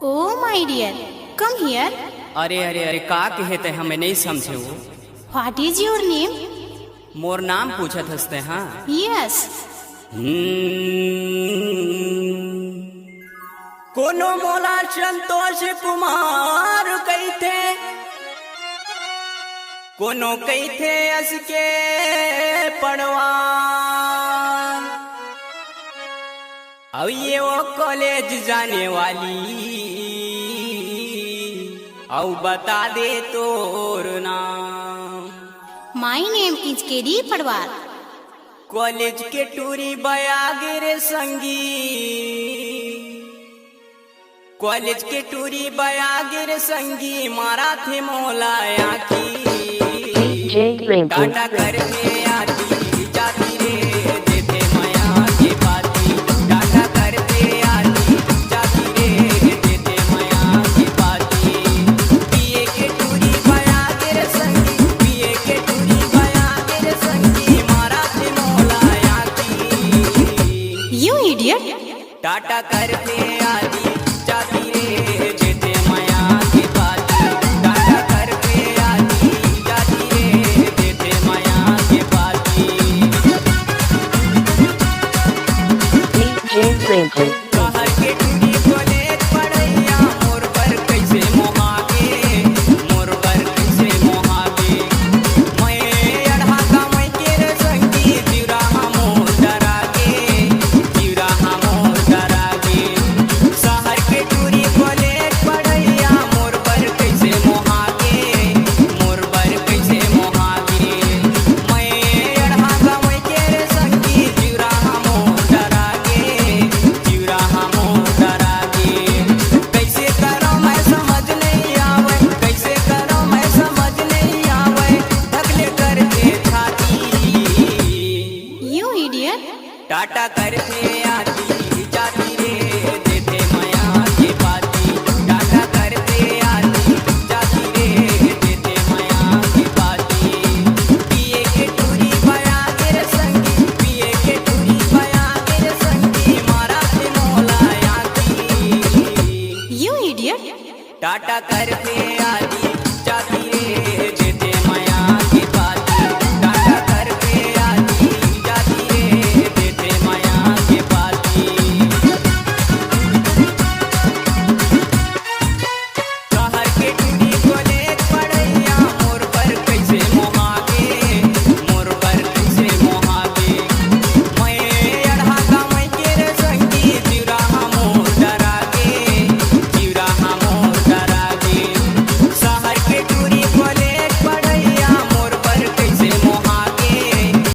Oh my dear, come here. अरे अरे अरे का कहते हमें नहीं समझे वो। What is your name? मोर नाम पूछत हंसते हाँ। Yes. कोनो मोला संतोष कुमार कहते, कोनो कहते असके पढ़वा। अब ये वो कॉलेज जाने वाली, अब बता दे तोर नाम। My name is Kedi Padwar. College के टूरी बयागिर संगी, कॉलेज के टूरी बयागिर संगी मारा थे मोलाया की। टाटा करके आती जाती रे देते माया के पाती। टाटा करके आती जाती रे देते माया के पाती। पिए के टूरी बयागिर संगी, पिए के टूरी बयागिर संगी मारा थे मोलाया की। You idiot. टाटा करके आती जाती रे देते माया के पाती। टाटा करके आती जाती रे देते माया के पाती। बाहर के टूटी कॉलेज पढ़ैया मोर पर कैसे मोहागे, मोर पर कैसे मोहागे। मैं अढ़ा का मैं के संगी जीरा हमोर डरागे, जीरा हमोर डरागे। शहर के टूरी कॉलेज पढ़ैया मोर पर कैसे मोहागे, मोर पर कैसे मोहागे। मैं अढ़ा का मैं के संगी जीरा हमोर डरागे, जीरा हमोर डरागे। कैसे करो मैं समझ नहीं आवे, कैसे करो मैं समझ नहीं आवे। ढकले करके छाती, You idiot. टाटा करके आती जाती रे देते माया के पाती। टाटा करके आती जाती रे देते माया के पाती। पिए के टूरी बयागिर संगी, पिए के टूरी बयागिर संगी मारा थे मोलाया की। You idiot. टाटा करके